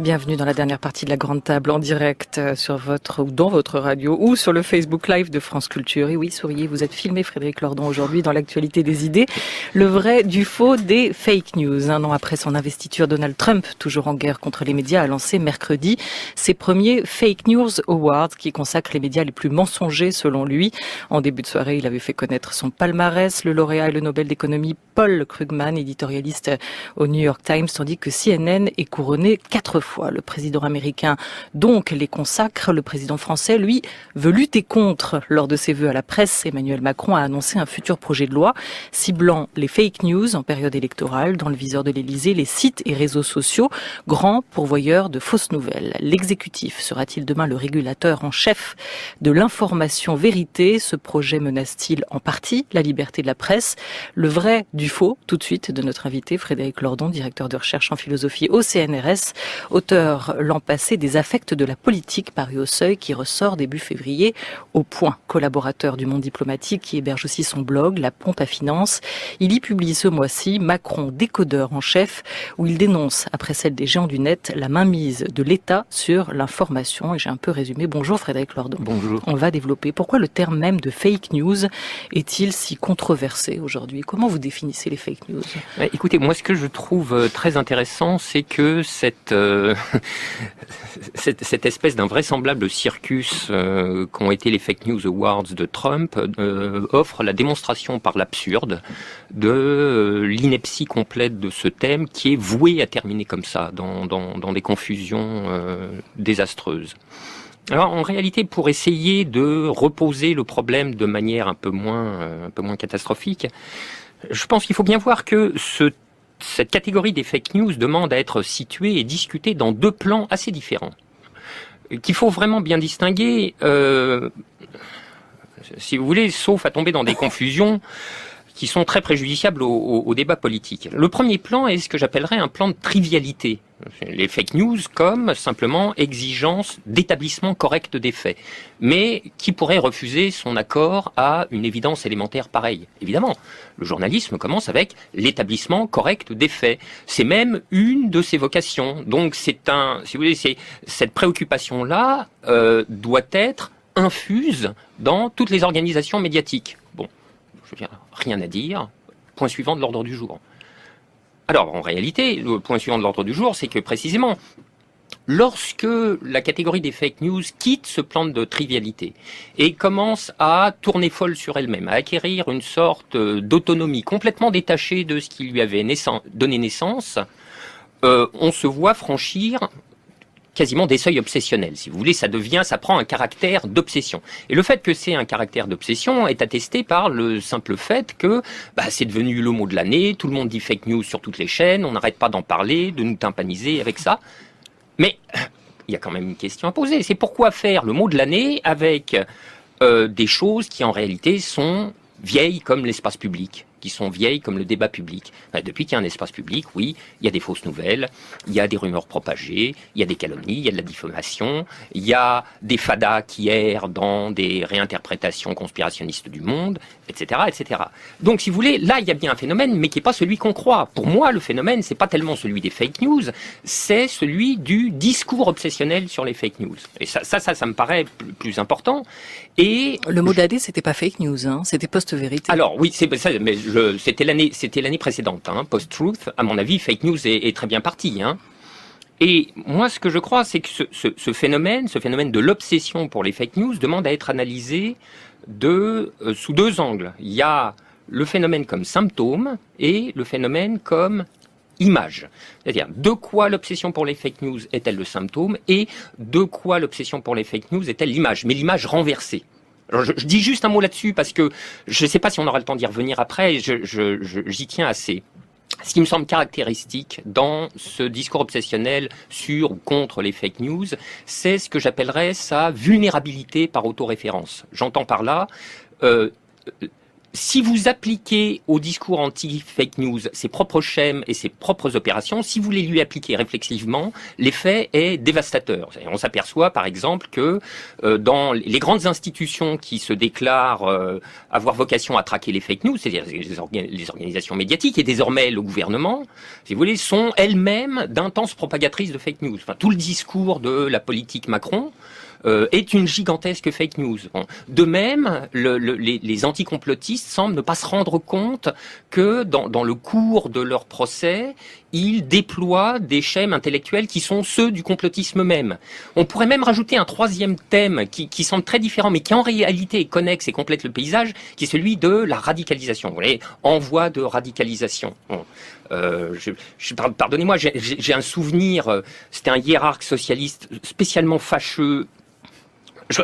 Bienvenue dans la dernière partie de la Grande Table en direct sur votre ou dans votre radio ou sur le Facebook Live de France Culture. Et oui, souriez, vous êtes filmé Frédéric Lordon aujourd'hui dans l'actualité des idées. Le vrai du faux des fake news. Un an après son investiture, Donald Trump, toujours en guerre contre les médias, a lancé mercredi ses premiers Fake News Awards qui consacrent les médias les plus mensongers selon lui. En début de soirée, il avait fait connaître son palmarès. Le lauréat et le Nobel d'économie Paul Krugman, éditorialiste au New York Times, tandis que CNN est couronné 4 fois. Le président américain donc les consacre. Le président français, lui, veut lutter contre. Lors de ses vœux à la presse, Emmanuel Macron a annoncé un futur projet de loi ciblant les fake news en période électorale. Dans le viseur de l'Élysée, les sites et réseaux sociaux, grands pourvoyeurs de fausses nouvelles. L'exécutif sera-t-il demain le régulateur en chef de l'information vérité? Ce projet menace-t-il en partie la liberté de la presse? Le vrai du faux, tout de suite, de notre invité Frédéric Lordon, directeur de recherche en philosophie au CNRS, auteur l'an passé des Affects de la politique, paru au Seuil, qui ressort début février au Point. Collaborateur du Monde diplomatique, qui héberge aussi son blog, La Pompe à Finance. Il y publie ce mois-ci Macron, décodeur en chef, où il dénonce, après celle des géants du net, la mainmise de l'État sur l'information. Et j'ai un peu résumé. Bonjour Frédéric Lordon. Bonjour. On va développer. Pourquoi le terme même de fake news est-il si controversé aujourd'hui? Comment vous définissez les fake news? Écoutez, moi ce que je trouve très intéressant, c'est que cette espèce d'invraisemblable circus qu'ont été les Fake News Awards de Trump offre la démonstration par l'absurde de l'ineptie complète de ce thème qui est voué à terminer comme ça, dans des confusions désastreuses. Alors en réalité, pour essayer de reposer le problème de manière un peu moins catastrophique, je pense qu'il faut bien voir que cette catégorie des fake news demande à être située et discutée dans deux plans assez différents, qu'il faut vraiment bien distinguer, si vous voulez, sauf à tomber dans des confusions qui sont très préjudiciables au débat politique. Le premier plan est ce que j'appellerais un plan de trivialité. Les fake news comme simplement exigence d'établissement correct des faits. Mais qui pourrait refuser son accord à une évidence élémentaire pareille? Évidemment, le journalisme commence avec l'établissement correct des faits. C'est même une de ses vocations. Donc si vous voulez, cette préoccupation-là doit être infuse dans toutes les organisations médiatiques. Bon, je veux dire, rien à dire. Point suivant de l'ordre du jour. Alors, en réalité, le point suivant de l'ordre du jour, c'est que précisément, lorsque la catégorie des fake news quitte ce plan de trivialité et commence à tourner folle sur elle-même, à acquérir une sorte d'autonomie complètement détachée de ce qui lui avait donné naissance, on se voit franchir quasiment des seuils obsessionnels. Si vous voulez, ça prend un caractère d'obsession. Et le fait que c'est un caractère d'obsession est attesté par le simple fait que c'est devenu le mot de l'année, tout le monde dit fake news sur toutes les chaînes, on n'arrête pas d'en parler, de nous tympaniser avec ça. Mais il y a quand même une question à poser, c'est pourquoi faire le mot de l'année avec des choses qui en réalité sont vieilles comme l'espace public, qui sont vieilles comme le débat public. Depuis qu'il y a un espace public, oui, il y a des fausses nouvelles, il y a des rumeurs propagées, il y a des calomnies, il y a de la diffamation, il y a des fadas qui errent dans des réinterprétations conspirationnistes du monde, etc., etc. Donc, si vous voulez, là, il y a bien un phénomène, mais qui n'est pas celui qu'on croit. Pour moi, le phénomène, c'est pas tellement celui des fake news, c'est celui du discours obsessionnel sur les fake news. Et ça me paraît plus important. Et le mot d'année, c'était pas fake news, hein, c'était post-vérité. Alors oui, mais c'était l'année précédente, hein, post-truth. À mon avis, fake news est très bien parti, hein. Et moi, ce que je crois, c'est que ce phénomène de l'obsession pour les fake news demande à être analysé sous deux angles. Il y a le phénomène comme symptôme et le phénomène comme image. C'est-à-dire, de quoi l'obsession pour les fake news est-elle le symptôme et de quoi l'obsession pour les fake news est-elle l'image, mais l'image renversée. Alors, je dis juste un mot là-dessus parce que je ne sais pas si on aura le temps d'y revenir après, j'y tiens assez. Ce qui me semble caractéristique dans ce discours obsessionnel sur ou contre les fake news, c'est ce que j'appellerais sa vulnérabilité par autoréférence. J'entends par là si vous appliquez au discours anti-fake news ses propres schèmes et ses propres opérations, si vous les lui appliquez réflexivement, l'effet est dévastateur. On s'aperçoit par exemple que dans les grandes institutions qui se déclarent avoir vocation à traquer les fake news, c'est-à-dire les organisations médiatiques et désormais le gouvernement, si vous voulez, sont elles-mêmes d'intenses propagatrices de fake news. Enfin, tout le discours de la politique Macron est une gigantesque fake news. Bon. De même, les anticomplotistes semblent ne pas se rendre compte que dans le cours de leur procès, ils déploient des schèmes intellectuels qui sont ceux du complotisme même. On pourrait même rajouter un troisième thème qui semble très différent, mais qui en réalité est connexe et complète le paysage, qui est celui de la radicalisation. Vous voyez, en voie de radicalisation. Bon. Pardonnez-moi, j'ai un souvenir, c'était un hiérarque socialiste spécialement fâcheux.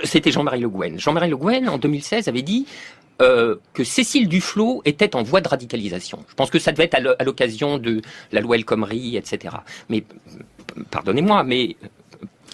C'était Jean-Marie Le Guen. Jean-Marie Le Guen, en 2016, avait dit que Cécile Duflot était en voie de radicalisation. Je pense que ça devait être à l'occasion de la loi El Khomri, etc. Mais, pardonnez-moi, mais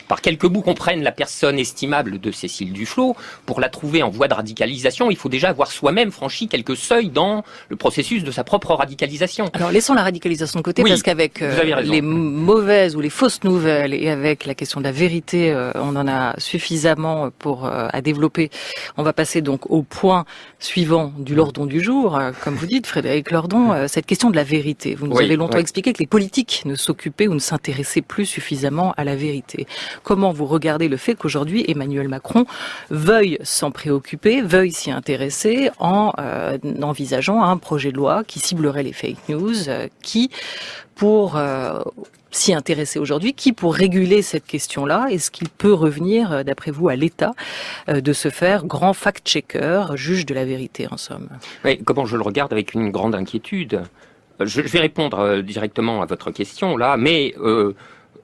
par quelques mots qu'on prenne la personne estimable de Cécile Duflot, pour la trouver en voie de radicalisation, il faut déjà avoir soi-même franchi quelques seuils dans le processus de sa propre radicalisation. Alors laissons la radicalisation de côté, oui, parce qu'avec les mauvaises ou les fausses nouvelles et avec la question de la vérité, on en a suffisamment à développer. On va passer donc au point suivant du Lordon du jour. Comme vous dites, Frédéric Lordon, cette question de la vérité. Vous nous avez longtemps expliqué que les politiques ne s'occupaient ou ne s'intéressaient plus suffisamment à la vérité. Comment vous regardez le fait qu'aujourd'hui Emmanuel Macron veuille s'en préoccuper, veuille s'y intéresser en envisageant un projet de loi qui ciblerait les fake news, qui pour s'y intéresser aujourd'hui, qui pour réguler cette question-là, est-ce qu'il peut revenir, d'après vous, à l'État de se faire grand fact-checker, juge de la vérité en somme? Oui, comment je le regarde avec une grande inquiétude. Je vais répondre directement à votre question là, mais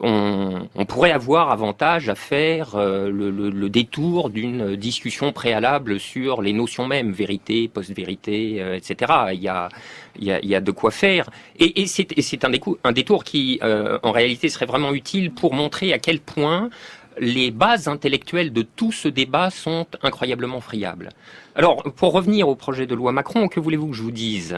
on pourrait avoir avantage à faire le détour d'une discussion préalable sur les notions mêmes, vérité, post-vérité, etc. Il y a de quoi faire. Et c'est un détour qui, en réalité, serait vraiment utile pour montrer à quel point les bases intellectuelles de tout ce débat sont incroyablement friables. Alors, pour revenir au projet de loi Macron, que voulez-vous que je vous dise ?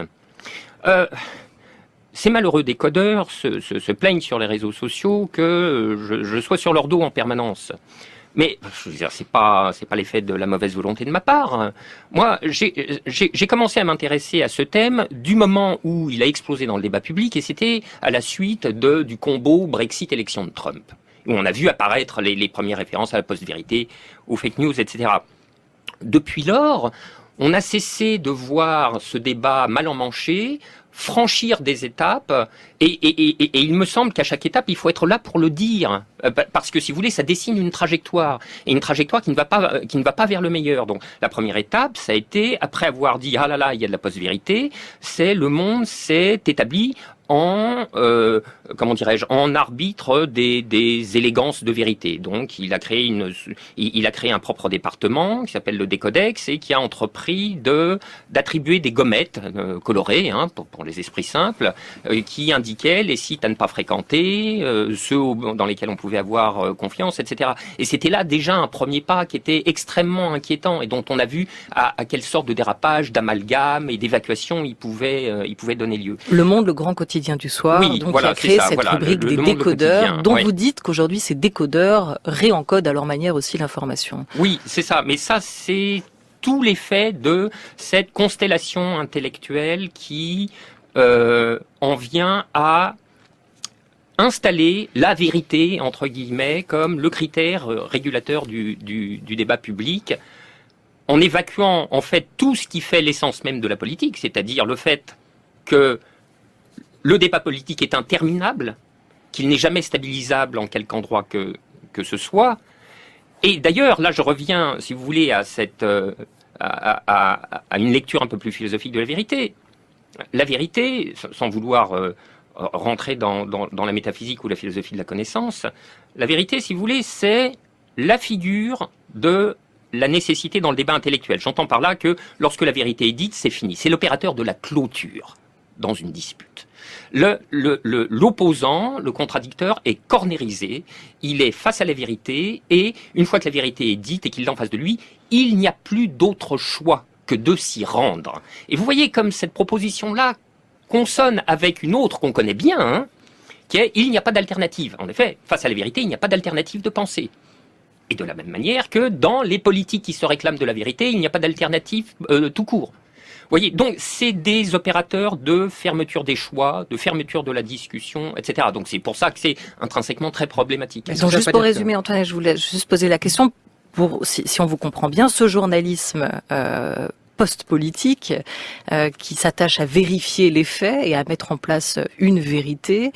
Ces malheureux décodeurs se plaignent sur les réseaux sociaux que je sois sur leur dos en permanence. Mais je veux dire, c'est pas l'effet de la mauvaise volonté de ma part. Moi, j'ai commencé à m'intéresser à ce thème du moment où il a explosé dans le débat public, et c'était à la suite du combo Brexit-élection de Trump, où on a vu apparaître les premières références à la post-vérité, aux fake news, etc. Depuis lors, on a cessé de voir ce débat mal emmanché franchir des étapes, et il me semble qu'à chaque étape, il faut être là pour le dire, parce que si vous voulez, ça dessine une trajectoire, et une trajectoire qui ne va pas vers le meilleur. Donc la première étape, ça a été, après avoir dit ah là là, il y a de la post-vérité, c'est le monde s'est établi en en arbitre des élégances de vérité. Donc il a créé un propre département qui s'appelle le Décodex et qui a entrepris d'attribuer des gommettes colorées pour les esprits simples qui indiquaient les sites à ne pas fréquenter, ceux dans lesquels on pouvait avoir confiance, etc. Et c'était là déjà un premier pas qui était extrêmement inquiétant et dont on a vu à quelle sorte de dérapage, d'amalgame et d'évacuation il pouvait donner lieu. Le Monde, le grand quotidien du soir, oui, donc voilà, qui a créé cette rubrique des décodeurs, dont vous dites qu'aujourd'hui ces décodeurs réencodent à leur manière aussi l'information. Oui, c'est ça, mais ça c'est tout l'effet de cette constellation intellectuelle qui en vient à installer la vérité, entre guillemets, comme le critère régulateur du débat public, en évacuant en fait tout ce qui fait l'essence même de la politique, c'est-à-dire le fait que le débat politique est interminable, qu'il n'est jamais stabilisable en quelque endroit que ce soit. Et d'ailleurs, là je reviens, si vous voulez, à une lecture un peu plus philosophique de la vérité. La vérité, sans vouloir rentrer dans la métaphysique ou la philosophie de la connaissance, la vérité, si vous voulez, c'est la figure de la nécessité dans le débat intellectuel. J'entends par là que lorsque la vérité est dite, c'est fini. C'est l'opérateur de la clôture dans une dispute. L'opposant, le contradicteur, est cornérisé, il est face à la vérité, et une fois que la vérité est dite et qu'il est en face de lui, il n'y a plus d'autre choix que de s'y rendre. Et vous voyez comme cette proposition-là consonne avec une autre qu'on connaît bien, hein, qui est « il n'y a pas d'alternative ». En effet, face à la vérité, il n'y a pas d'alternative de pensée. Et de la même manière que dans les politiques qui se réclament de la vérité, il n'y a pas d'alternative tout court. Vous voyez, donc c'est des opérateurs de fermeture des choix, de fermeture de la discussion, etc. Donc c'est pour ça que c'est intrinsèquement très problématique. Donc juste pour résumer, Antoine, je voulais juste poser la question, si on vous comprend bien, ce journalisme post-politique qui s'attache à vérifier les faits et à mettre en place une vérité,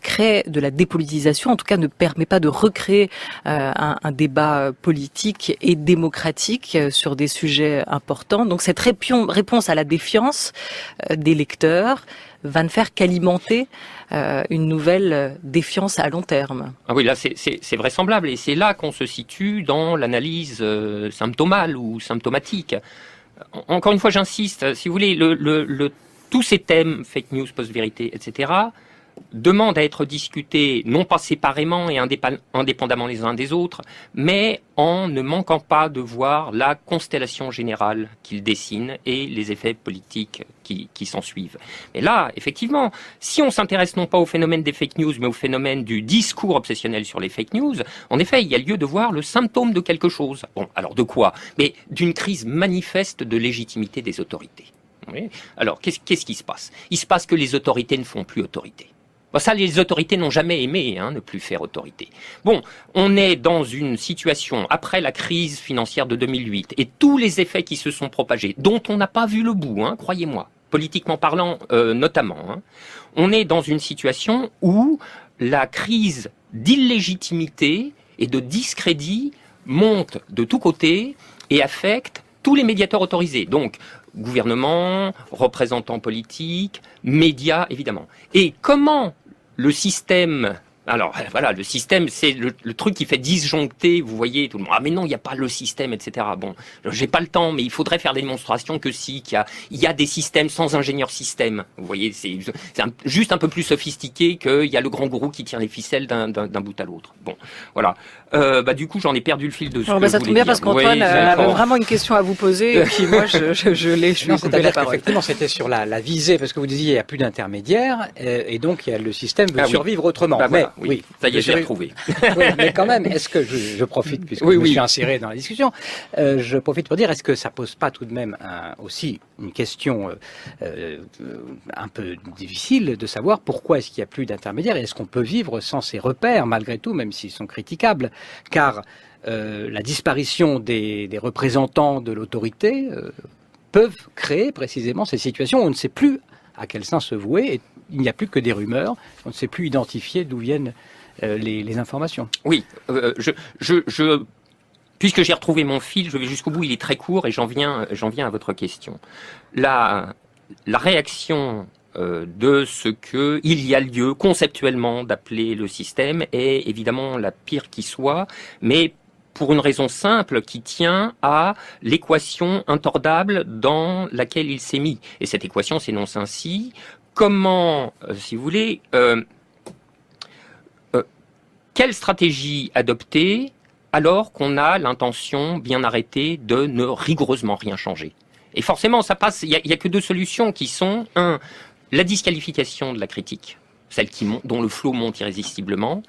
crée de la dépolitisation, en tout cas ne permet pas de recréer un débat politique et démocratique sur des sujets importants. Donc cette réponse à la défiance des lecteurs va ne faire qu'alimenter une nouvelle défiance à long terme. Ah oui, là c'est vraisemblable et c'est là qu'on se situe dans l'analyse symptomale ou symptomatique. Encore une fois, j'insiste, si vous voulez, tous ces thèmes, fake news, post-vérité, etc., demandent à être discutés, non pas séparément et indépendamment les uns des autres, mais en ne manquant pas de voir la constellation générale qu'ils dessinent et les effets politiques qui s'en suivent. Et là, effectivement, si on s'intéresse non pas au phénomène des fake news, mais au phénomène du discours obsessionnel sur les fake news, en effet, il y a lieu de voir le symptôme de quelque chose. Bon, alors de quoi? Mais d'une crise manifeste de légitimité des autorités. Oui. Alors, qu'est-ce qui se passe? Il se passe que les autorités ne font plus autorité. Bon, ça, les autorités n'ont jamais aimé, ne plus faire autorité. Bon, on est dans une situation, après la crise financière de 2008, et tous les effets qui se sont propagés, dont on n'a pas vu le bout, croyez-moi, politiquement parlant notamment, on est dans une situation où la crise d'illégitimité et de discrédit monte de tous côtés et affecte tous les médiateurs autorisés. Donc, gouvernement, représentants politiques, médias, évidemment. Et comment le système... Alors, voilà, le système, c'est le truc qui fait disjoncter, vous voyez, tout le monde. Ah, mais non, il n'y a pas le système, etc. Bon, j'ai pas le temps, mais il faudrait faire des démonstrations que si, qu'il y a des systèmes sans ingénieur système. Vous voyez, c'est juste un peu plus sophistiqué qu'il y a le grand gourou qui tire les ficelles d'un bout à l'autre. Bon, voilà. Du coup, j'en ai perdu le fil de ce que ça tombe bien parce qu'Antoine avait vraiment une question à vous poser, et puis moi, je suis coupé la parole. Effectivement, c'était sur la visée, parce que vous disiez, il n'y a plus d'intermédiaire, et donc le système veut survivre autrement. Voilà. Oui, ça y est, j'ai retrouvé. Oui, mais quand même, est-ce que je profite, puisque je me suis inséré dans la discussion, je profite pour dire, est-ce que ça pose pas tout de même aussi une question un peu difficile de savoir pourquoi est-ce qu'il n'y a plus d'intermédiaire et est-ce qu'on peut vivre sans ces repères, malgré tout, même s'ils sont critiquables, car la disparition des représentants de l'autorité peuvent créer précisément ces situations où on ne sait plus à quel sein se vouer, et il n'y a plus que des rumeurs, on ne sait plus identifier d'où viennent les informations. Oui, puisque j'ai retrouvé mon fil, je vais jusqu'au bout, il est très court, et j'en viens à votre question. La réaction de ce qu'il y a lieu conceptuellement d'appeler le système est évidemment la pire qui soit, mais pour une raison simple qui tient à l'équation intordable dans laquelle il s'est mis. Et cette équation s'énonce ainsi: comment, si vous voulez, quelle stratégie adopter alors qu'on a l'intention bien arrêtée de ne rigoureusement rien changer? Et forcément, ça passe, il y a que deux solutions qui sont, la disqualification de la critique, celle dont le flot monte irrésistiblement,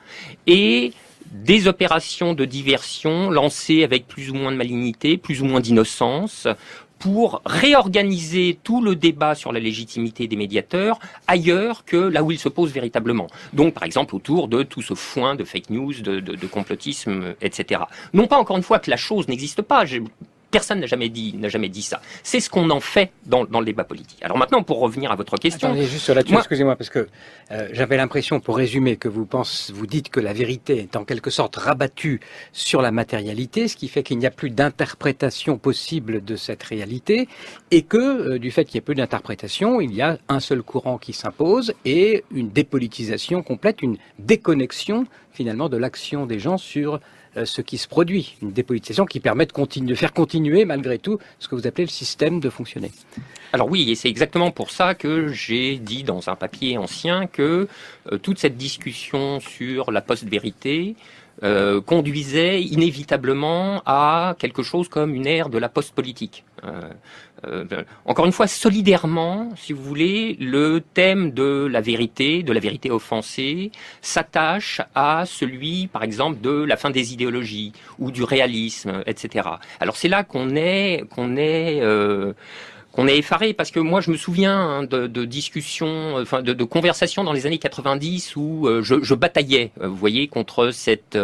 et des opérations de diversion lancées avec plus ou moins de malignité, plus ou moins d'innocence, pour réorganiser tout le débat sur la légitimité des médiateurs ailleurs que là où il se pose véritablement. Donc, par exemple, autour de tout ce foin de fake news, de complotisme, etc. Non pas, encore une fois, que la chose n'existe pas. Personne n'a jamais dit ça. C'est ce qu'on en fait dans le débat politique. Alors maintenant, pour revenir à votre question... Attendez, juste là-dessus, excusez-moi, parce que j'avais l'impression, pour résumer, que vous dites que la vérité est en quelque sorte rabattue sur la matérialité, ce qui fait qu'il n'y a plus d'interprétation possible de cette réalité, et que, du fait qu'il n'y ait plus d'interprétation, il y a un seul courant qui s'impose, et une dépolitisation complète, une déconnexion, finalement, de l'action des gens sur ce qui se produit, une dépolitisation qui permet de faire continuer malgré tout ce que vous appelez le système de fonctionner. Alors oui, et c'est exactement pour ça que j'ai dit dans un papier ancien que toute cette discussion sur la post-vérité conduisait inévitablement à quelque chose comme une ère de la post-politique. Encore une fois, solidairement, si vous voulez, le thème de la vérité offensée, s'attache à celui, par exemple, de la fin des idéologies ou du réalisme, etc. Alors c'est là qu'on est effaré, parce que moi je me souviens de discussions, enfin de conversations dans les années 90 où je bataillais, vous voyez, contre cette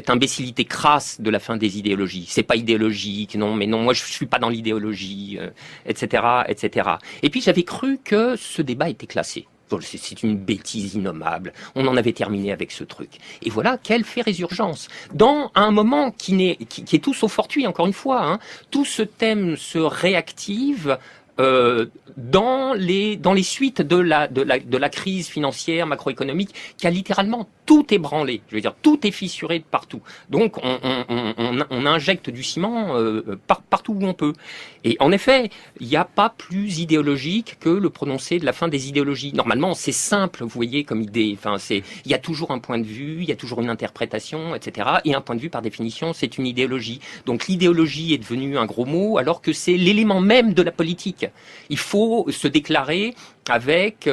imbécilité crasse de la fin des idéologies. C'est pas idéologique, non, mais non, moi je suis pas dans l'idéologie, etc., etc. Et puis j'avais cru que ce débat était classé. C'est une bêtise innommable. On en avait terminé avec ce truc. Et voilà, quelle fait résurgence. Dans un moment qui est tout sauf fortuit, encore une fois, hein, tout ce thème se réactive dans les suites de la crise financière, macroéconomique, qui a littéralement tout ébranlé. Je veux dire, tout est fissuré de partout. Donc, on injecte du ciment partout où on peut. Et en effet, il n'y a pas plus idéologique que le prononcé de la fin des idéologies. Normalement, c'est simple, vous voyez, comme idée. Enfin, il y a toujours un point de vue, il y a toujours une interprétation, etc. Et un point de vue, par définition, c'est une idéologie. Donc, l'idéologie est devenue un gros mot, alors que c'est l'élément même de la politique. Il faut se déclarer avec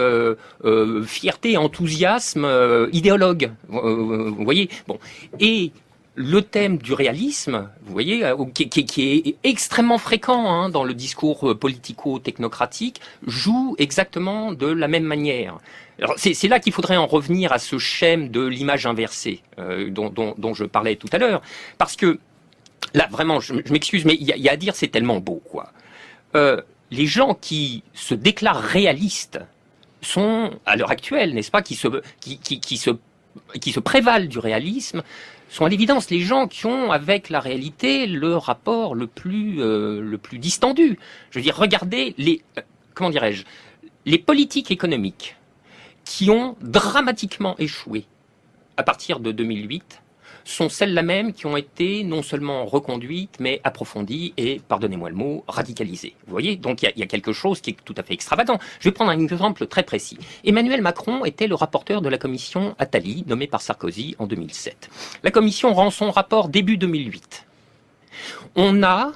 fierté et enthousiasme idéologue. Vous voyez, bon. Et le thème du réalisme, vous voyez, qui est extrêmement fréquent hein, dans le discours politico-technocratique, joue exactement de la même manière. Alors c'est là qu'il faudrait en revenir à ce schème de l'image inversée dont je parlais tout à l'heure, parce que là vraiment, je m'excuse, mais il y a à dire, c'est tellement beau, quoi. Les gens qui se déclarent réalistes sont, à l'heure actuelle, n'est-ce pas, qui se prévalent du réalisme, sont à l'évidence les gens qui ont avec la réalité le rapport le plus distendu. Je veux dire, regardez comment dirais-je, les politiques économiques qui ont dramatiquement échoué à partir de 2008 sont celles-là même qui ont été non seulement reconduites, mais approfondies et, pardonnez-moi le mot, radicalisées. Vous voyez, donc il y a quelque chose qui est tout à fait extravagant. Je vais prendre un exemple très précis. Emmanuel Macron était le rapporteur de la commission Attali, nommée par Sarkozy en 2007. La commission rend son rapport début 2008. On a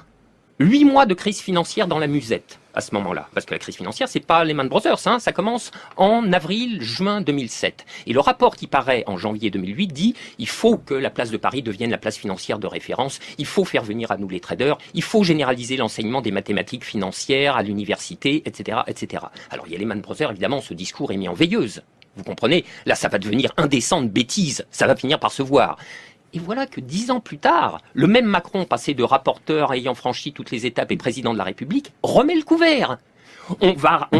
8 mois de crise financière dans la musette à ce moment-là. Parce que la crise financière, c'est pas Lehman Brothers, hein, ça commence en avril-juin 2007. Et le rapport qui paraît en janvier 2008 dit il faut que la place de Paris devienne la place financière de référence, il faut faire venir à nous les traders, il faut généraliser l'enseignement des mathématiques financières à l'université, etc., etc. Alors il y a Lehman Brothers, évidemment, ce discours est mis en veilleuse. Vous comprenez? Là, ça va devenir indécent de bêtises, ça va finir par se voir. Et voilà que 10 ans plus tard, le même Macron, passé de rapporteur ayant franchi toutes les étapes et président de la République, remet le couvert. On va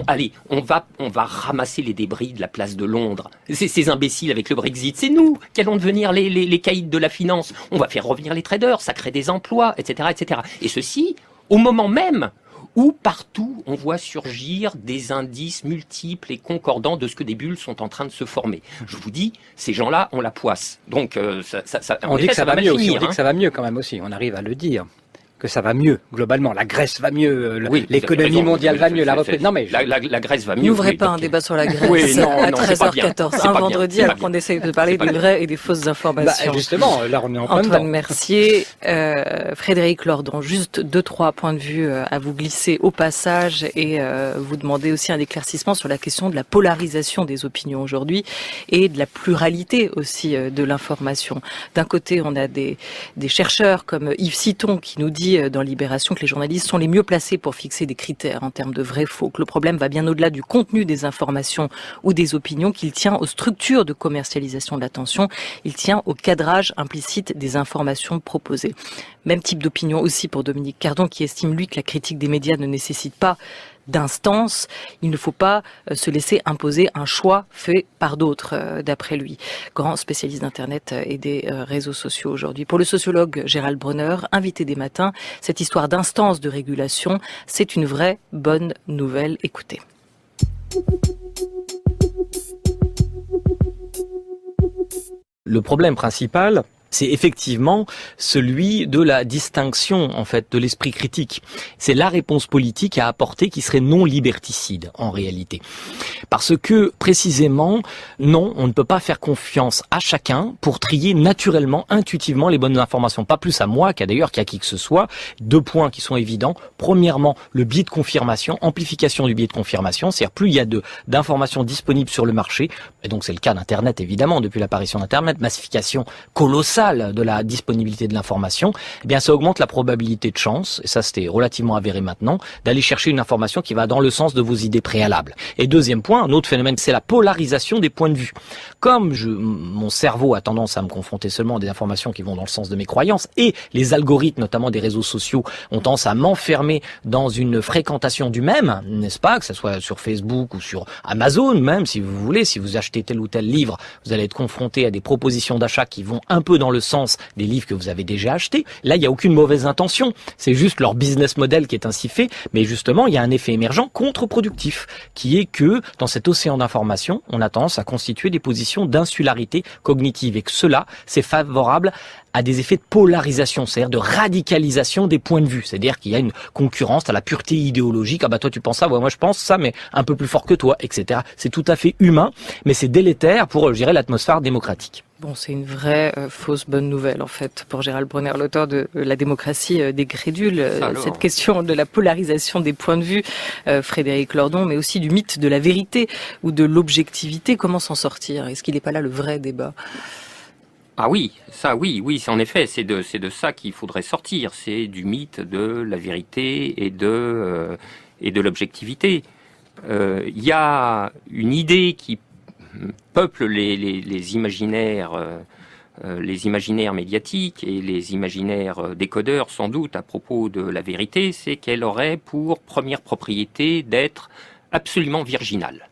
ramasser les débris de la place de Londres. Ces imbéciles avec le Brexit, c'est nous qui allons devenir les caïds de la finance. On va faire revenir les traders, ça crée des emplois, etc., etc. Et ceci, au moment même où partout on voit surgir des indices multiples et concordants de ce que des bulles sont en train de se former. Je vous dis, ces gens-là ont la poisse. Donc on dit que ça va mieux aussi. On dit que ça va mieux quand même aussi. On arrive à le dire. Que ça va mieux, globalement. La Grèce va mieux, oui, l'économie mondiale va mieux, la reprise. Non, mais la Grèce va mieux. N'ouvrez pas un débat sur la Grèce oui, non, à 13h14, un vendredi, alors qu'on essaye de parler des vraies et des fausses informations. Justement, là, on est en plein dedans. Antoine Mercier, Frédéric Lordon, juste 2-3 points de vue à vous glisser au passage et vous demander aussi un éclaircissement sur la question de la polarisation des opinions aujourd'hui et de la pluralité aussi de l'information. D'un côté, on a des chercheurs comme Yves Citon qui nous dit dans Libération que les journalistes sont les mieux placés pour fixer des critères en termes de vrai-faux, que le problème va bien au-delà du contenu des informations ou des opinions, qu'il tient aux structures de commercialisation de l'attention, il tient au cadrage implicite des informations proposées. Même type d'opinion aussi pour Dominique Cardon qui estime lui que la critique des médias ne nécessite pas d'instance, il ne faut pas se laisser imposer un choix fait par d'autres, d'après lui. Grand spécialiste d'Internet et des réseaux sociaux aujourd'hui. Pour le sociologue Gérald Bronner, invité des matins, cette histoire d'instance de régulation, c'est une vraie bonne nouvelle. Écoutez. Le problème principal, c'est effectivement celui de la distinction, en fait, de l'esprit critique. C'est la réponse politique à apporter qui serait non liberticide, en réalité. Parce que, précisément, non, on ne peut pas faire confiance à chacun pour trier naturellement, intuitivement les bonnes informations. Pas plus à moi qu'à qui que ce soit. 2 points qui sont évidents. Premièrement, le biais de confirmation, amplification du biais de confirmation. C'est-à-dire, plus il y a d'informations disponibles sur le marché, et donc c'est le cas d'Internet, évidemment, depuis l'apparition d'Internet, massification colossale de la disponibilité de l'information, eh bien ça augmente la probabilité de chance, et ça c'était relativement avéré maintenant, d'aller chercher une information qui va dans le sens de vos idées préalables. Et deuxième point, un autre phénomène, c'est la polarisation des points de vue. Comme mon cerveau a tendance à me confronter seulement à des informations qui vont dans le sens de mes croyances, et les algorithmes, notamment des réseaux sociaux, ont tendance à m'enfermer dans une fréquentation du même, n'est-ce pas, que ce soit sur Facebook ou sur Amazon même, si vous voulez, si vous achetez tel ou tel livre, vous allez être confronté à des propositions d'achat qui vont un peu dans le sens des livres que vous avez déjà achetés. Là, il n'y a aucune mauvaise intention. C'est juste leur business model qui est ainsi fait. Mais justement, il y a un effet émergent contre-productif qui est que dans cet océan d'informations, on a tendance à constituer des positions d'insularité cognitive et que cela, c'est favorable à des effets de polarisation, c'est-à-dire de radicalisation des points de vue. C'est-à-dire qu'il y a une concurrence à la pureté idéologique. Ah bah toi tu penses ça, ouais, moi je pense ça, mais un peu plus fort que toi, etc. C'est tout à fait humain, mais c'est délétère pour, je dirais, l'atmosphère démocratique. Bon, c'est une vraie fausse bonne nouvelle, en fait, pour Gérald Bronner, l'auteur de La démocratie des crédules. Cette question de la polarisation des points de vue, Frédéric Lordon, mais aussi du mythe de la vérité ou de l'objectivité. Comment s'en sortir? Est-ce qu'il n'est pas là le vrai débat? Ah oui, ça oui, en effet, c'est de ça qu'il faudrait sortir. C'est du mythe de la vérité et de l'objectivité. Il y a une idée qui peuple les imaginaires médiatiques et les imaginaires décodeurs, sans doute, à propos de la vérité, c'est qu'elle aurait pour première propriété d'être absolument virginale.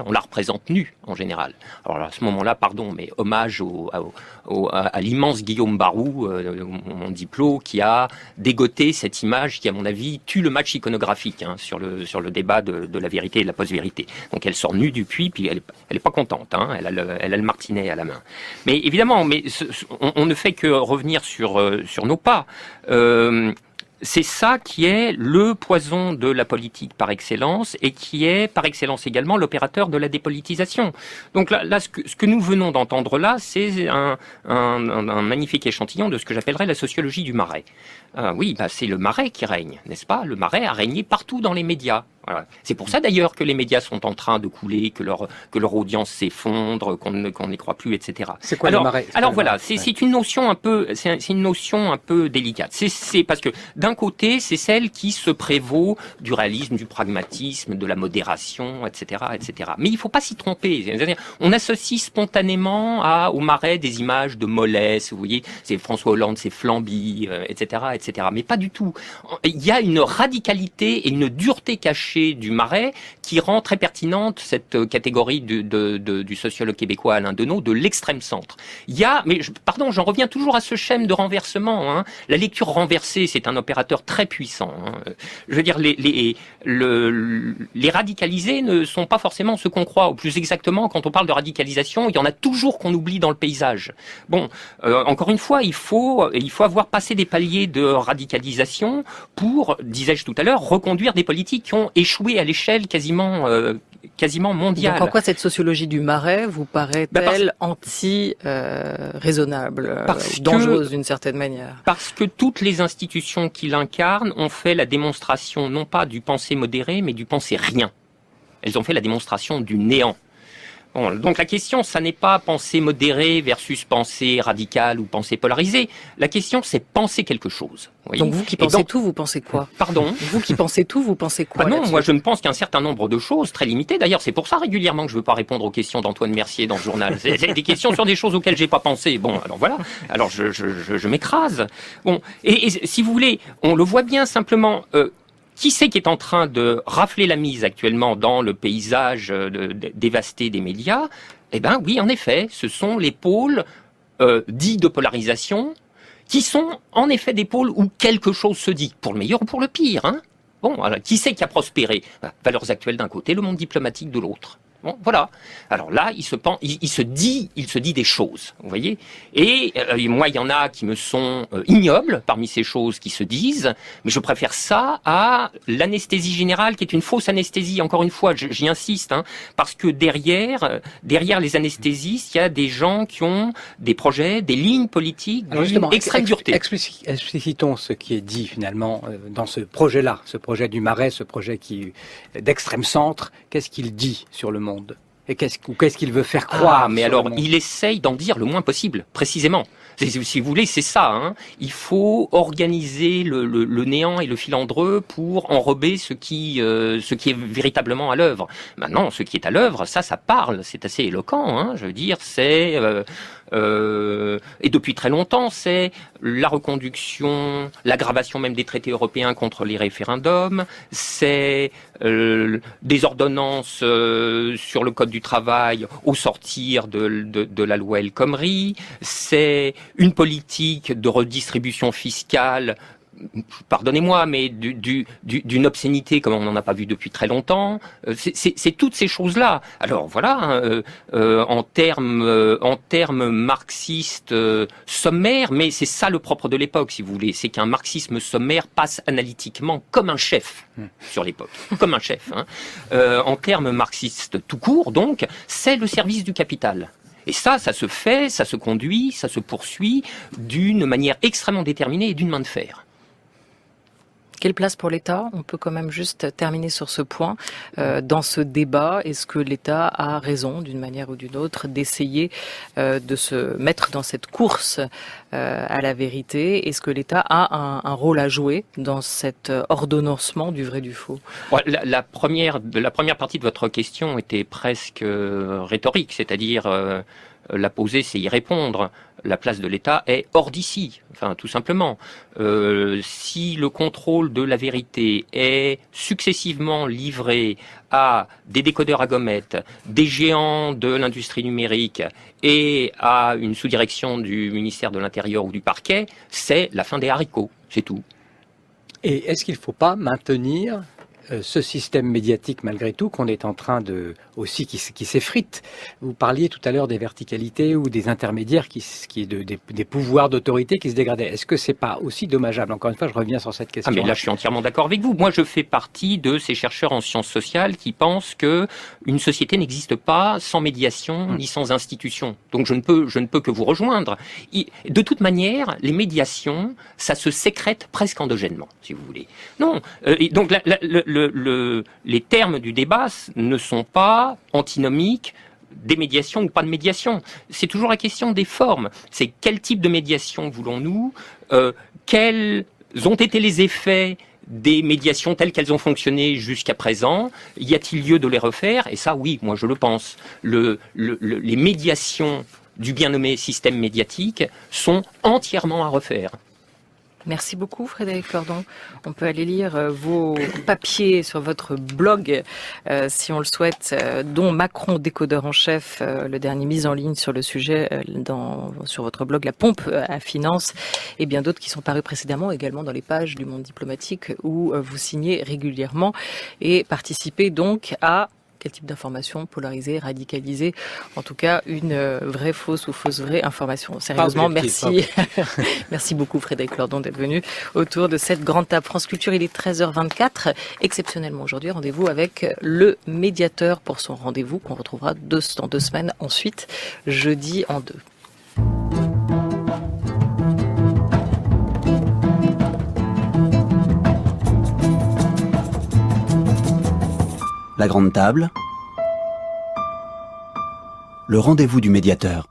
On la représente nue, en général. Alors à ce moment-là, pardon, mais hommage à l'immense Guillaume Barou, mon diplôme, qui a dégoté cette image qui, à mon avis, tue le match iconographique sur le débat de la vérité et de la post-vérité. Donc elle sort nue du puits, puis elle est pas contente, elle a le martinet à la main. Mais évidemment, on ne fait que revenir sur nos pas. C'est ça qui est le poison de la politique par excellence et qui est par excellence également l'opérateur de la dépolitisation. Donc là, ce que nous venons d'entendre là, c'est un magnifique échantillon de ce que j'appellerais la sociologie du marais. Oui, c'est le marais qui règne, n'est-ce pas? Le marais a régné partout dans les médias. Voilà. C'est pour ça d'ailleurs que les médias sont en train de couler, que leur audience s'effondre, qu'on n'y croit plus, etc. C'est quoi le marais? Alors voilà, c'est une notion un peu, c'est une notion un peu délicate. C'est parce que d'un côté, c'est celle qui se prévaut du réalisme, du pragmatisme, de la modération, etc., etc. Mais il faut pas s'y tromper. C'est-à-dire, on associe spontanément au marais des images de mollesse. Vous voyez, c'est François Hollande, c'est Flamby, etc., etc. Mais pas du tout. Il y a une radicalité et une dureté cachée du marais qui rend très pertinente cette catégorie du sociologue québécois Alain Deneau de l'extrême centre. Il y a, pardon, j'en reviens toujours à ce schème de renversement. La lecture renversée, c'est un opérateur très puissant. Je veux dire, les radicalisés ne sont pas forcément ce qu'on croit. Ou plus exactement, quand on parle de radicalisation, il y en a toujours qu'on oublie dans le paysage. Bon, encore une fois, il faut avoir passé des paliers de radicalisation pour, disais-je tout à l'heure, reconduire des politiques qui ont échoué à l'échelle quasiment mondiale. Donc en quoi cette sociologie du marais vous paraît-elle anti-raisonnable, dangereuse d'une certaine manière? Parce que toutes les institutions qui l'incarnent ont fait la démonstration non pas du penser modéré, mais du penser rien. Elles ont fait la démonstration du néant. Bon, donc la question, ça n'est pas penser modéré versus penser radical ou penser polarisé. La question, c'est penser quelque chose. Donc vous qui pensez tout, vous pensez quoi? Pardon? Vous qui pensez tout, vous pensez quoi? Non, moi je ne pense qu'un certain nombre de choses très limitées. D'ailleurs, c'est pour ça régulièrement que je ne veux pas répondre aux questions d'Antoine Mercier dans le journal. C'est des questions sur des choses auxquelles j'ai pas pensé. Bon, alors voilà. Alors je m'écrase. Bon, et si vous voulez, on le voit bien simplement. Qui c'est qui est en train de rafler la mise actuellement dans le paysage dévasté des médias? Eh ben oui, en effet, ce sont les pôles dits de polarisation qui sont en effet des pôles où quelque chose se dit, pour le meilleur ou pour le pire. Bon, alors, qui c'est qui a prospéré? Valeurs actuelles d'un côté, le monde diplomatique de l'autre. Bon, voilà. Alors là, il se dit des choses, vous voyez. Et moi, il y en a qui me sont ignobles parmi ces choses qui se disent, mais je préfère ça à l'anesthésie générale, qui est une fausse anesthésie. Encore une fois, j'y insiste, hein, parce que derrière les anesthésistes, il y a des gens qui ont des projets, des lignes politiques d'une extrême dureté. Explicitons ce qui est dit finalement dans ce projet-là, ce projet du Marais, ce projet d'extrême centre. Qu'est-ce qu'il dit sur le monde? Et qu'est-ce qu'il veut faire croire? Mais alors, il essaye d'en dire le moins possible, précisément. Si vous voulez, c'est ça. Hein. Il faut organiser le néant et le filandreux pour enrober ce qui est véritablement à l'œuvre. Maintenant, ce qui est à l'œuvre, ça parle. C'est assez éloquent. Hein. Je veux dire, c'est... et depuis très longtemps, c'est la reconduction, l'aggravation même des traités européens contre les référendums, c'est des ordonnances sur le code du travail au sortir de la loi El Khomri, c'est une politique de redistribution fiscale, pardonnez-moi, mais d'une obscénité comme on n'en a pas vu depuis très longtemps. C'est toutes ces choses-là. Alors voilà, en termes marxistes sommaires, mais c'est ça le propre de l'époque, si vous voulez, c'est qu'un marxisme sommaire passe analytiquement comme un chef sur l'époque, comme un chef. Hein. En termes marxistes tout court, donc, c'est le service du capital. Et ça se fait, ça se conduit, ça se poursuit d'une manière extrêmement déterminée et d'une main de fer. Quelle place pour l'État? On peut quand même juste terminer sur ce point. Dans ce débat, est-ce que l'État a raison, d'une manière ou d'une autre, d'essayer de se mettre dans cette course à la vérité? Est-ce que l'État a un rôle à jouer dans cet ordonnancement du vrai et du faux? Ouais, la première partie de votre question était presque rhétorique, c'est-à-dire la poser, c'est y répondre. La place de l'État est hors d'ici, enfin tout simplement. Si le contrôle de la vérité est successivement livré à des décodeurs à gommettes, des géants de l'industrie numérique et à une sous-direction du ministère de l'Intérieur ou du parquet, c'est la fin des haricots, c'est tout. Et est-ce qu'il ne faut pas maintenir ce système médiatique malgré tout qu'on est en train aussi qui s'effrite? Vous parliez tout à l'heure des verticalités ou des intermédiaires des pouvoirs d'autorité qui se dégradaient. Est-ce que c'est pas aussi dommageable? Encore une fois, je reviens sur cette question. Mais là, je suis entièrement d'accord avec vous. Moi, je fais partie de ces chercheurs en sciences sociales qui pensent que une société n'existe pas sans médiation ni sans institution. Donc, je ne peux que vous rejoindre. De toute manière, les médiations, ça se sécrète presque endogènement, si vous voulez. Non. Donc, les termes du débat ne sont pas antinomiques des médiations ou pas de médiation. C'est toujours la question des formes. C'est quel type de médiation voulons-nous? Quels ont été les effets des médiations telles qu'elles ont fonctionné jusqu'à présent? Y a-t-il lieu de les refaire? Et ça, oui, moi je le pense. Les médiations du bien nommé système médiatique sont entièrement à refaire. Merci beaucoup Frédéric Lordon. On peut aller lire vos papiers sur votre blog, si on le souhaite, dont Macron, décodeur en chef, le dernier mise en ligne sur le sujet sur votre blog La Pompe à Finance, et bien d'autres qui sont parus précédemment également dans les pages du Monde diplomatique où vous signez régulièrement et participez donc à quel type d'information polarisée, radicalisée, en tout cas une vraie fausse ou fausse vraie information. Sérieusement, merci. Merci beaucoup Frédéric Lordon d'être venu autour de cette grande table France Culture. Il est 13h24. Exceptionnellement aujourd'hui, rendez-vous avec le médiateur pour son rendez-vous qu'on retrouvera dans 2 semaines ensuite, jeudi en 2. La grande table, le rendez-vous du médiateur.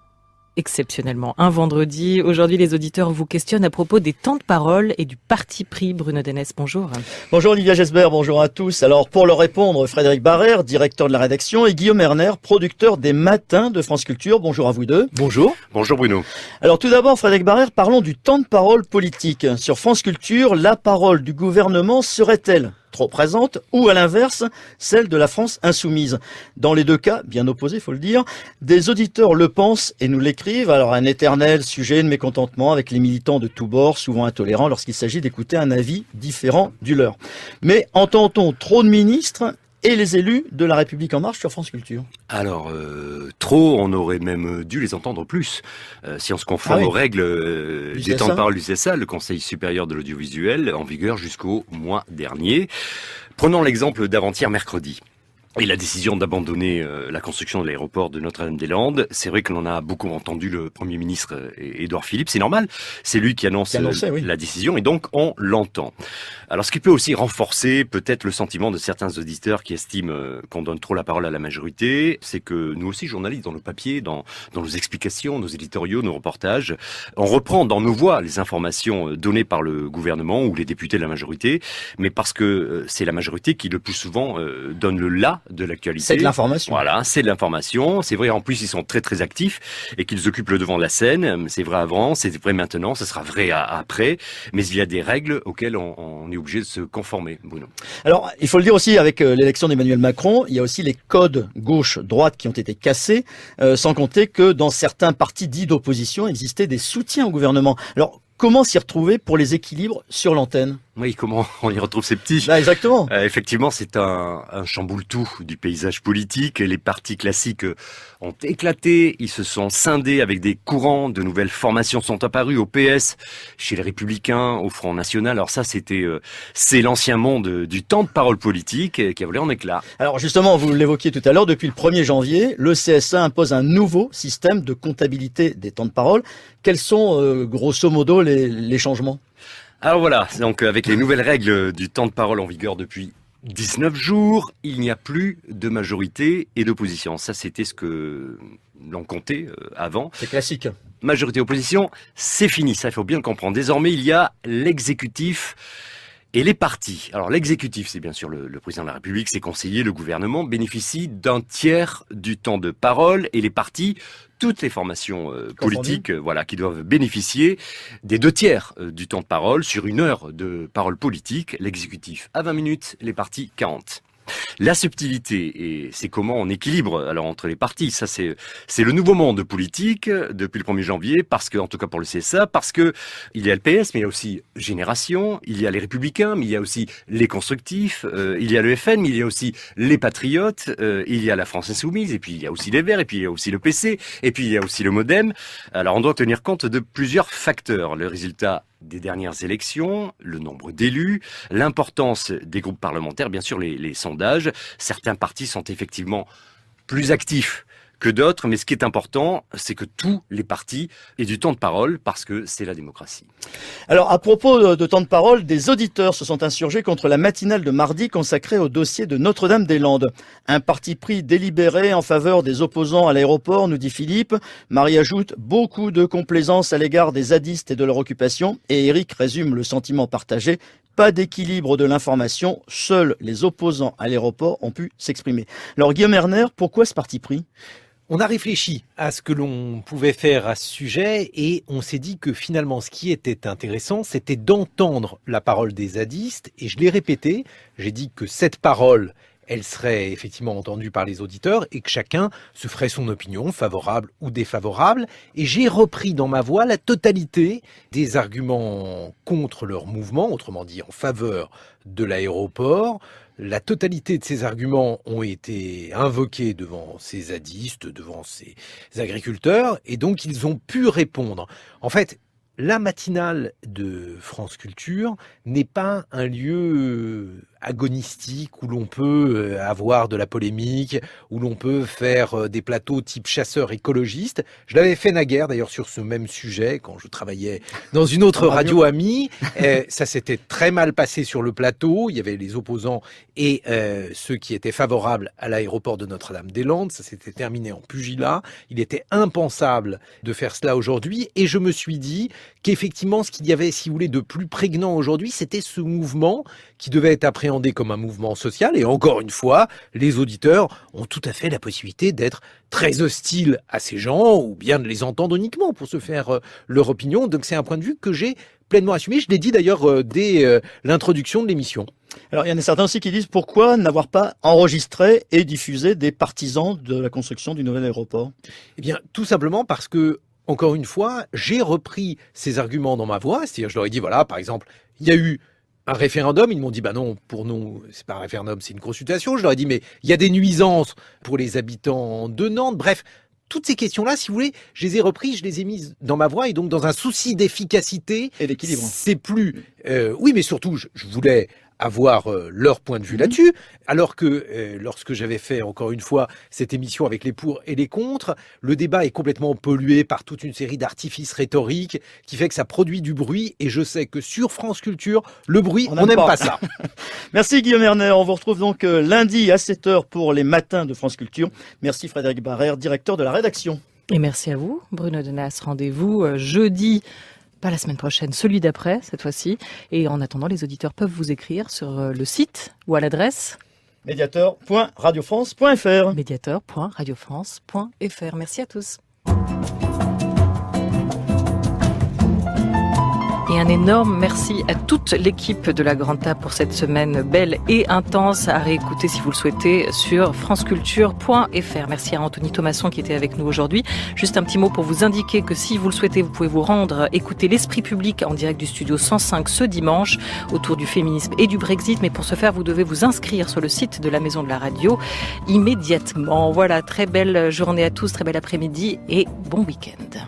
Exceptionnellement, un vendredi. Aujourd'hui, les auditeurs vous questionnent à propos des temps de parole et du parti pris. Bruno Denès, bonjour. Bonjour Olivia Gesbert, bonjour à tous. Alors pour leur répondre, Frédéric Barrère, directeur de la rédaction, et Guillaume Erner, producteur des Matins de France Culture. Bonjour à vous deux. Bonjour. Bonjour Bruno. Alors tout d'abord, Frédéric Barrère, parlons du temps de parole politique. Sur France Culture, la parole du gouvernement serait-elle trop présente ou à l'inverse, celle de la France insoumise? Dans les deux cas, bien opposés, faut le dire, des auditeurs le pensent et nous l'écrivent. Alors un éternel sujet de mécontentement avec les militants de tous bords, souvent intolérants lorsqu'il s'agit d'écouter un avis différent du leur. Mais entend-on trop de ministres et les élus de La République En Marche sur France Culture? Alors, trop, on aurait même dû les entendre plus. Si on se conforme aux règles du temps de parole du CSA, le Conseil supérieur de l'audiovisuel, en vigueur jusqu'au mois dernier. Prenons l'exemple d'avant-hier mercredi. Et la décision d'abandonner la construction de l'aéroport de Notre-Dame-des-Landes, c'est vrai que l'on a beaucoup entendu le Premier ministre Édouard Philippe, c'est normal, c'est lui qui annonce la décision et donc on l'entend. Alors ce qui peut aussi renforcer peut-être le sentiment de certains auditeurs qui estiment qu'on donne trop la parole à la majorité, c'est que nous aussi journalistes, dans nos papiers, dans nos explications, nos éditoriaux, nos reportages, on reprend dans nos voix les informations données par le gouvernement ou les députés de la majorité, mais parce que c'est la majorité qui le plus souvent donne le là de l'actualité. C'est de l'information. Voilà, c'est de l'information. C'est vrai, en plus, ils sont très très actifs et qu'ils occupent le devant de la scène. C'est vrai avant, c'est vrai maintenant, ça sera vrai après. Mais il y a des règles auxquelles on est obligé de se conformer, Bruno. Alors, il faut le dire aussi, avec l'élection d'Emmanuel Macron, il y a aussi les codes gauche-droite qui ont été cassés, sans compter que dans certains partis dits d'opposition existaient des soutiens au gouvernement. Alors, comment s'y retrouver pour les équilibres sur l'antenne? Oui, comment on y retrouve ces petits? Exactement. Effectivement, c'est un chamboule-tout du paysage politique. Les partis classiques ont éclaté, ils se sont scindés avec des courants, de nouvelles formations sont apparues au PS, chez les Républicains, au Front National. Alors ça, c'est l'ancien monde du temps de parole politique qui a volé en éclats. Alors justement, vous l'évoquiez tout à l'heure, depuis le 1er janvier, le CSA impose un nouveau système de comptabilité des temps de parole. Quels sont, grosso modo, les changements? Alors voilà, donc avec les nouvelles règles du temps de parole en vigueur depuis 19 jours, il n'y a plus de majorité et d'opposition. Ça, c'était ce que l'on comptait avant. C'est classique. Majorité-opposition, c'est fini, ça, il faut bien le comprendre. Désormais, il y a l'exécutif et les partis. Alors l'exécutif, c'est bien sûr le président de la République, ses conseillers, le gouvernement bénéficient d'un tiers du temps de parole et les partis, toutes les formations politiques qui doivent bénéficier des 2 tiers du temps de parole sur 1 heure de parole politique. L'exécutif à 20 minutes, les partis 40. La subtilité, et c'est comment on équilibre alors entre les partis. Ça, c'est le nouveau monde politique depuis le 1er janvier, parce que, en tout cas pour le CSA, parce que il y a le PS, mais il y a aussi Génération, il y a les Républicains, mais il y a aussi les Constructifs, il y a le FN, mais il y a aussi les Patriotes, il y a la France Insoumise, et puis il y a aussi les Verts, et puis il y a aussi le PC, et puis il y a aussi le MoDem. Alors on doit tenir compte de plusieurs facteurs. Le résultat des dernières élections, le nombre d'élus, l'importance des groupes parlementaires, bien sûr les sondages. Certains partis sont effectivement plus actifs que d'autres, mais ce qui est important, c'est que tous les partis aient du temps de parole, parce que c'est la démocratie. Alors, à propos de temps de parole, des auditeurs se sont insurgés contre la matinale de mardi consacrée au dossier de Notre-Dame-des-Landes. Un parti pris délibéré en faveur des opposants à l'aéroport, nous dit Philippe. Marie ajoute beaucoup de complaisance à l'égard des zadistes et de leur occupation. Et Eric résume le sentiment partagé. Pas d'équilibre de l'information, seuls les opposants à l'aéroport ont pu s'exprimer. Alors Guillaume Erner, pourquoi ce parti pris ? On a réfléchi à ce que l'on pouvait faire à ce sujet et on s'est dit que finalement ce qui était intéressant, c'était d'entendre la parole des zadistes. Et je l'ai répété, j'ai dit que cette parole, elle serait effectivement entendue par les auditeurs et que chacun se ferait son opinion, favorable ou défavorable. Et j'ai repris dans ma voix la totalité des arguments contre leur mouvement, autrement dit en faveur de l'aéroport. La totalité de ces arguments ont été invoqués devant ces zadistes, devant ces agriculteurs, et donc ils ont pu répondre. En fait, la matinale de France Culture n'est pas un lieu agonistique où l'on peut avoir de la polémique, où l'on peut faire des plateaux type chasseur écologiste. Je l'avais fait naguère d'ailleurs sur ce même sujet quand je travaillais dans une autre radio amie. Ça s'était très mal passé sur le plateau. Il y avait les opposants et ceux qui étaient favorables à l'aéroport de Notre-Dame-des-Landes. Ça s'était terminé en pugilat. Il était impensable de faire cela aujourd'hui. Et je me suis dit qu'effectivement, ce qu'il y avait, si vous voulez, de plus prégnant aujourd'hui, c'était ce mouvement qui devait être appréhendé comme un mouvement social. Et encore une fois, les auditeurs ont tout à fait la possibilité d'être très hostiles à ces gens ou bien de les entendre uniquement pour se faire leur opinion. Donc c'est un point de vue que j'ai pleinement assumé. Je l'ai dit d'ailleurs dès l'introduction de l'émission. Alors il y en a certains aussi qui disent pourquoi n'avoir pas enregistré et diffusé des partisans de la construction du nouvel aéroport ? Eh bien, tout simplement parce que, encore une fois, j'ai repris ces arguments dans ma voix. C'est-à-dire, je leur ai dit, voilà, par exemple, il y a eu un référendum. Ils m'ont dit, bah non, pour nous, c'est pas un référendum, c'est une consultation. Je leur ai dit, mais il y a des nuisances pour les habitants de Nantes. Bref, toutes ces questions-là, si vous voulez, je les ai reprises, je les ai mises dans ma voix. Et donc, dans un souci d'efficacité et d'équilibre, c'est plus... oui, mais surtout, je voulais avoir leur point de vue là-dessus, alors que lorsque j'avais fait, encore une fois, cette émission avec les pour et les contre, le débat est complètement pollué par toute une série d'artifices rhétoriques qui fait que ça produit du bruit, et je sais que sur France Culture, le bruit, on n'aime pas ça. Merci Guillaume Erner, on vous retrouve donc lundi à 7h pour les matins de France Culture. Merci Frédéric Barrère, directeur de la rédaction. Et merci à vous, Bruno Denas. Rendez-vous jeudi, pas la semaine prochaine, celui d'après, cette fois-ci. Et en attendant, les auditeurs peuvent vous écrire sur le site ou à l'adresse médiateur.radiofrance.fr. médiateur.radiofrance.fr. Merci à tous. Et un énorme merci à toute l'équipe de la Grande Table pour cette semaine belle et intense à réécouter si vous le souhaitez sur franceculture.fr. Merci à Anthony Thomasson qui était avec nous aujourd'hui. Juste un petit mot pour vous indiquer que si vous le souhaitez, vous pouvez vous rendre écouter l'Esprit public en direct du studio 105 ce dimanche autour du féminisme et du Brexit. Mais pour ce faire, vous devez vous inscrire sur le site de la Maison de la Radio immédiatement. Voilà, très belle journée à tous, très bel après-midi et bon week-end.